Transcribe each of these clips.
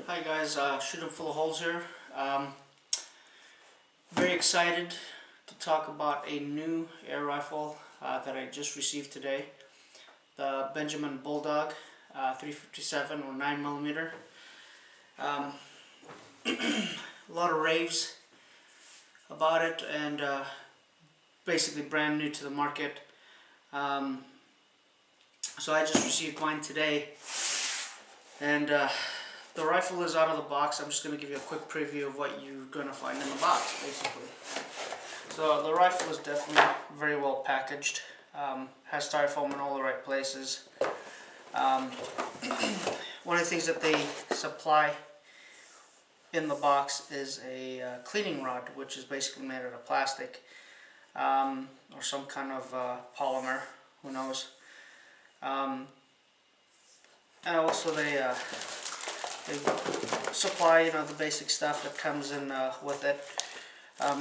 Hi guys, shooting full of holes here. Very excited to talk about a new air rifle that I just received today. The Benjamin Bulldog 357 or 9mm. A lot of raves about it, and basically brand new to the market. So I just received mine today, and the rifle is out of the box. I'm just going to give you a quick preview of what you're going to find in the box, basically. So the rifle is definitely very well packaged. Has styrofoam in all the right places. One of the things that they supply in the box is a cleaning rod, which is basically made out of plastic or some kind of polymer, who knows. And also they supply, the basic stuff that comes in with it,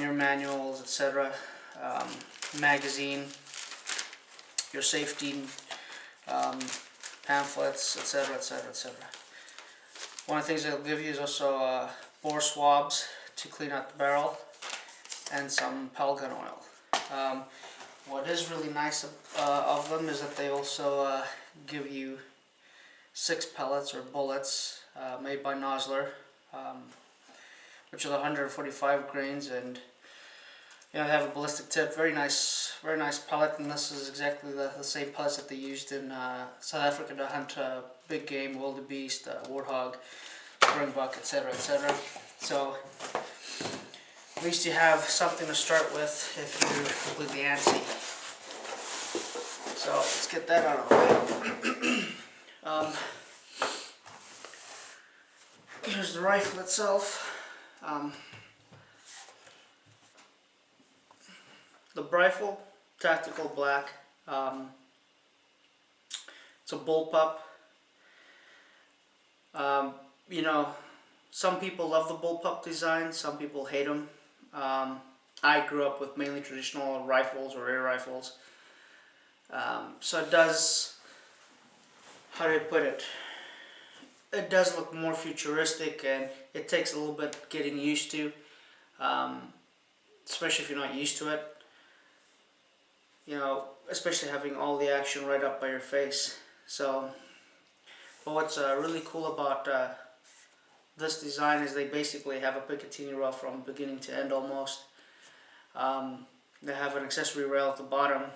your manuals, etc., magazine, your safety pamphlets, etc., etc., etc. One of the things they'll give you is also bore swabs to clean out the barrel and some pellet gun oil. What is really nice of them is that they also give you 6 pellets or bullets made by Nosler, which are 145 grains, and they have a ballistic tip. Very nice pellet, and this is exactly the same pellets that they used in South Africa to hunt big game, wildebeest, warthog, springbok, etc., etc. So at least you have something to start with if you're completely antsy. So let's get that out of the way. Here's the rifle itself. The rifle, tactical black. It's a bullpup. Some people love the bullpup design, some people hate them. I grew up with mainly traditional rifles or air rifles. So it does, how do I put it? It does look more futuristic, and it takes a little bit getting used to, especially if you're not used to it. Especially having all the action right up by your face. So, but what's really cool about this design is they basically have a Picatinny rail from beginning to end almost. They have an accessory rail at the bottom,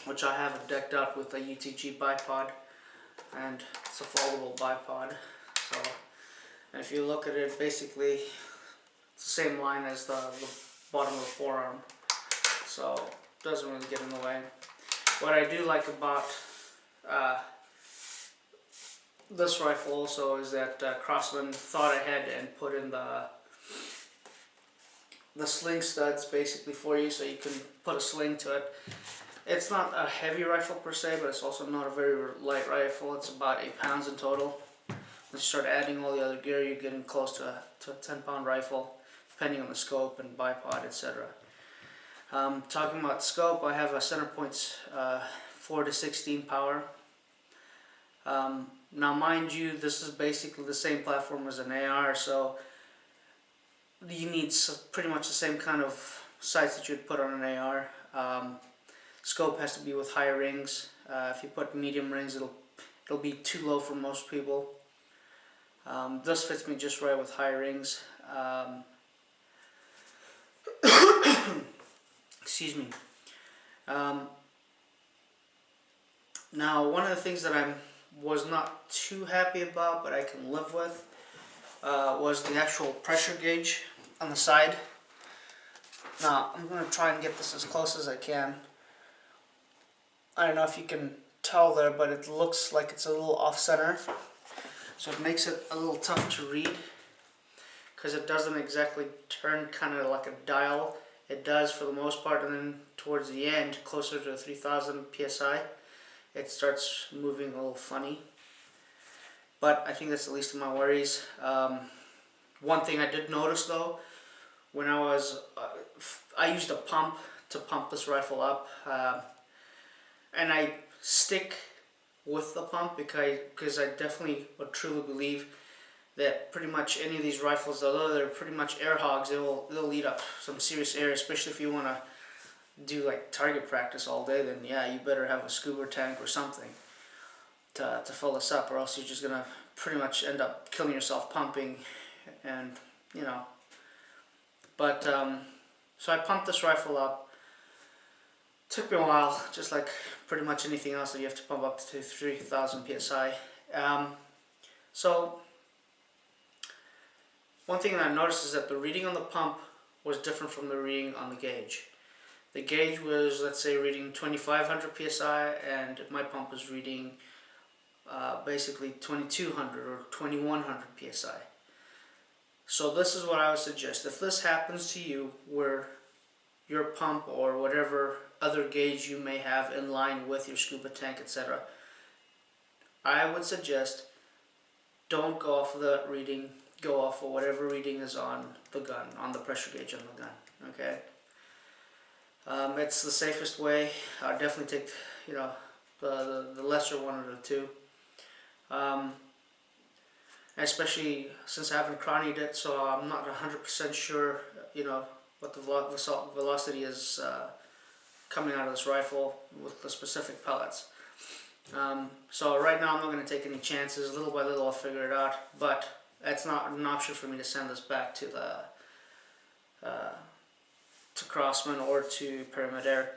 which I have it decked out with a UTG bipod, and it's a foldable bipod. So, and if you look at it, basically it's the same line as the bottom of the forearm, so it doesn't really get in the way. What I do like about this rifle also is that Craftsman thought ahead and put in the sling studs basically for you, so you can put a sling to it. It's not a heavy rifle per se, but it's also not a very light rifle. It's about 8 pounds in total. Once you start adding all the other gear, you're getting close to a 10-pound rifle, depending on the scope and bipod, etc. Talking about scope, I have a center points 4 to 16 power. Now mind you, this is basically the same platform as an AR, so you need pretty much the same kind of sights that you'd put on an AR. Scope has to be with high rings. If you put medium rings, it'll be too low for most people. This fits me just right with high rings. Excuse me. Now, one of the things that I was not too happy about, but I can live with, was the actual pressure gauge on the side. Now, I'm going to try and get this as close as I can. I don't know if you can tell there, but it looks like it's a little off-center. So it makes it a little tough to read, because it doesn't exactly turn kind of like a dial. It does for the most part, and then towards the end, closer to 3000 psi, it starts moving a little funny. But I think that's the least of my worries. One thing I did notice though, when I used a pump to pump this rifle up, and I stick with the pump because I definitely would truly believe that pretty much any of these rifles, although they're pretty much air hogs, they'll eat up some serious air, especially if you want to do like target practice all day. Then yeah, you better have a scuba tank or something to fill this up, or else you're just gonna pretty much end up killing yourself pumping, and you know. But so I pumped this rifle up. Took me a while, just like pretty much anything else that you have to pump up to 3,000 psi. So one thing that I noticed is that the reading on the pump was different from the reading on the gauge. The gauge was, let's say, reading 2,500 psi, and my pump was reading basically 2,200 or 2,100 psi. So this is what I would suggest. If this happens to you, where your pump or whatever other gauge you may have in line with your scuba tank, etc., I would suggest don't go off of that reading. Go off of whatever reading is on the gun, on the pressure gauge on the gun. Okay. It's the safest way. I'd definitely take, you know, the lesser one of the two. Especially since I haven't cronied it, so I'm not 100% sure, you know, what the velocity is coming out of this rifle with the specific pellets. So right now I'm not going to take any chances. Little by little I'll figure it out, but that's not an option for me to send this back to the to Crossman or to Pyramid Air.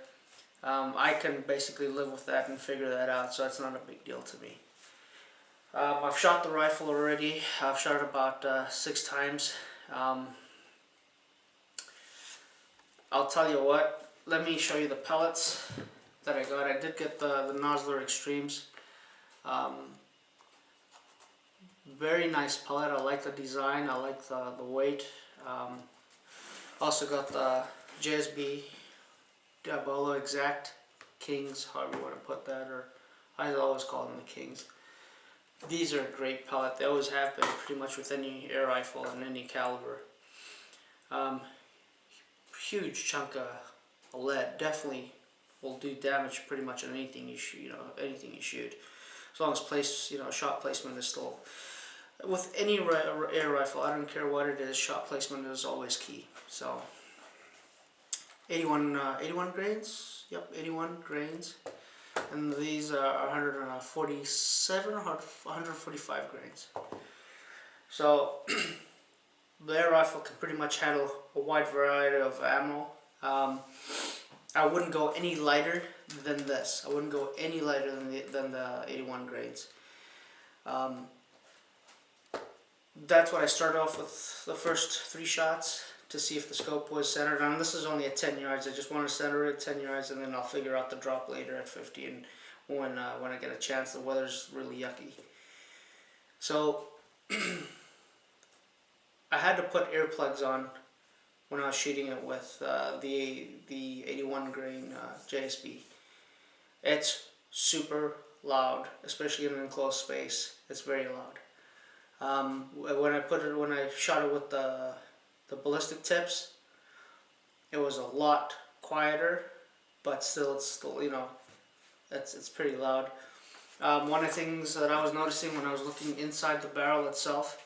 I can basically live with that and figure that out, so it's not a big deal to me. I've shot the rifle already. I've shot it about 6 times. I'll tell you what, let me show you the pellets that I got. I did get the Nosler Extremes. Very nice pellet. I like the design, I like the weight. Also got the JSB Diabolo Exact Kings, however you want to put that, or I always call them the Kings. These are a great pellet. They always have been, pretty much with any air rifle and any caliber. Huge chunk of lead. Definitely will do damage pretty much on anything you shoot. You know, anything you shoot, as long as shot placement is still. With any air rifle, I don't care what it is, shot placement is always key. So 81 grains. Yep, 81 grains. And these are 147 or 145 grains. So the air rifle can pretty much handle a wide variety of ammo. I wouldn't go any lighter than this. I wouldn't go any lighter than the 81 grains. That's what I started off with the first 3 shots to see if the scope was centered on. This is only at 10 yards. I just want to center it at 10 yards, and then I'll figure out the drop later at 50 and when I get a chance. The weather's really yucky. So I had to put earplugs on when I was shooting it with the 81 grain JSB. It's super loud, especially in an enclosed space. It's very loud. When I shot it with the ballistic tips, it was a lot quieter, but still, it's pretty loud. One of the things that I was noticing when I was looking inside the barrel itself,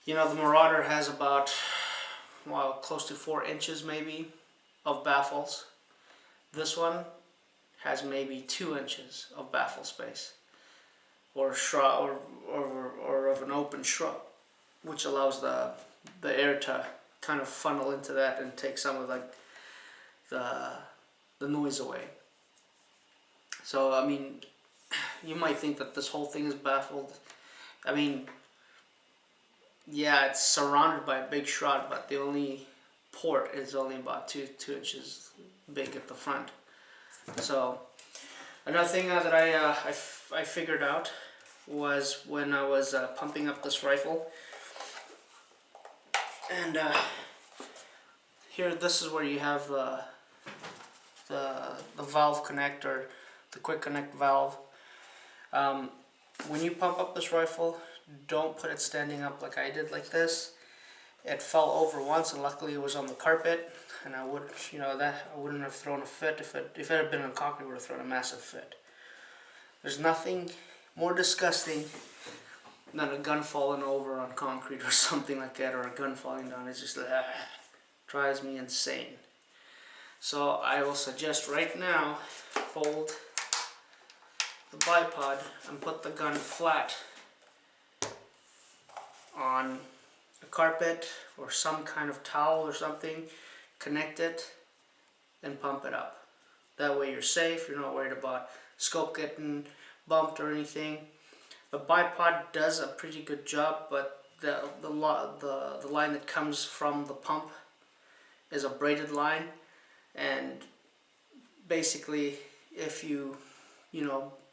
the Marauder has about, close to 4 inches maybe of baffles. This one has maybe 2 inches of baffle space, or shroud, or of an open shroud, which allows the air to kind of funnel into that and take some of the noise away. So I mean, you might think that this whole thing is baffled. I mean, yeah, it's surrounded by a big shroud, but the only port is only about 2 inches big at the front. So another thing that I figured out was when I was pumping up this rifle, and here, this is where you have the valve connector, the quick connect valve. When you pump up this rifle, don't put it standing up like I did, like this. It fell over once, and luckily it was on the carpet, and I wouldn't have thrown a fit. If it had been on concrete, I would have thrown a massive fit. There's nothing more disgusting than a gun falling over on concrete or something like that, or a gun falling down. It just drives me insane. So I will suggest right now, fold the bipod and put the gun flat on a carpet or some kind of towel or something, connect it, and pump it up. That way you're safe, you're not worried about scope getting bumped or anything. The bipod does a pretty good job, but the line that comes from the pump is a braided line, and basically if you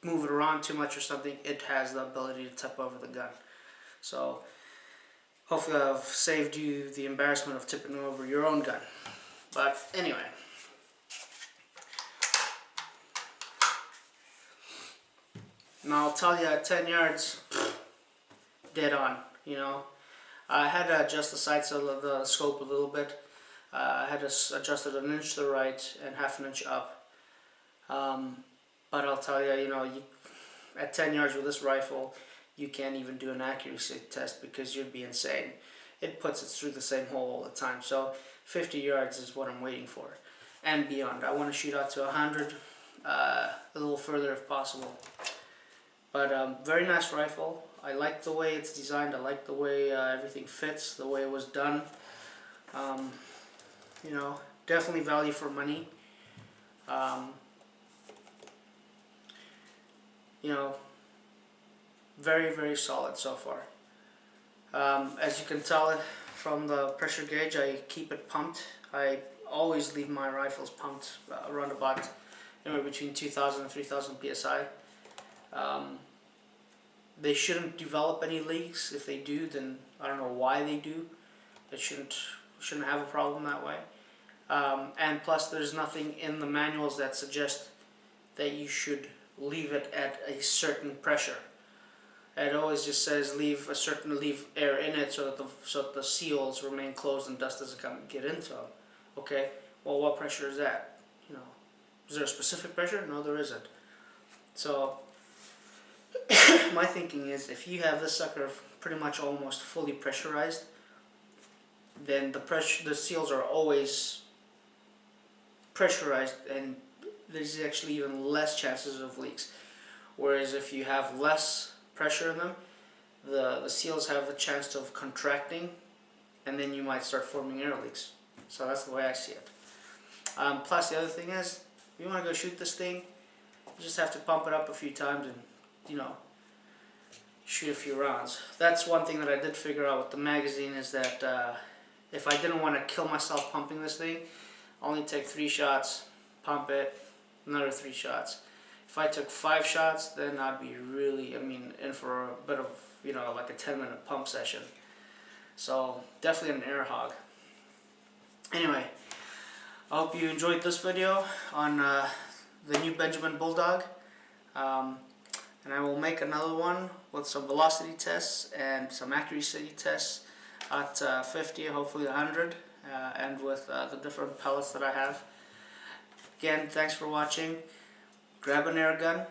move it around too much or something, it has the ability to tip over the gun. So hopefully I've saved you the embarrassment of tipping over your own gun. But anyway, now I'll tell you, at 10 yards, dead on. I had to adjust the sights of the scope a little bit. I had to adjust it 1 inch to the right and 1/2 inch up. But I'll tell you, at 10 yards with this rifle, you can't even do an accuracy test because you'd be insane. It puts it through the same hole all the time. So 50 yards is what I'm waiting for, and beyond. I want to shoot out to 100, a little further if possible. But very nice rifle. I like the way it's designed. I like the way everything fits, the way it was done. Definitely value for money. Very, very solid so far. As you can tell from the pressure gauge, I keep it pumped. I always leave my rifles pumped around about anywhere between 2,000 and 3,000 psi. They shouldn't develop any leaks. If they do, then I don't know why they do. It shouldn't have a problem that way. And plus, there's nothing in the manuals that suggest that you should leave it at a certain pressure. It always just says leave air in it so that the seals remain closed and dust doesn't get into them. Okay, well, what pressure is that? Is there a specific pressure? No, there isn't. So my thinking is, if you have this sucker pretty much almost fully pressurized, then the seals are always pressurized, and there's actually even less chances of leaks. Whereas if you have less pressure in them, the seals have a chance of contracting, and then you might start forming air leaks. So that's the way I see it. Plus, the other thing is, if you want to go shoot this thing, you just have to pump it up a few times and shoot a few rounds. That's one thing that I did figure out with the magazine, is that if I didn't want to kill myself pumping this thing, I'll only take 3 shots, pump it, another 3 shots. If I took 5 shots, then I'd be really, in for a bit of, like a 10-minute pump session. So definitely an air hog. Anyway, I hope you enjoyed this video on the new Benjamin Bulldog. And I will make another one with some velocity tests and some accuracy tests at 50, hopefully 100, and with the different pellets that I have. Again, thanks for watching. Grab an air gun,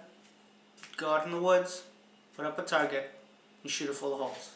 go out in the woods, put up a target, and shoot it full of holes.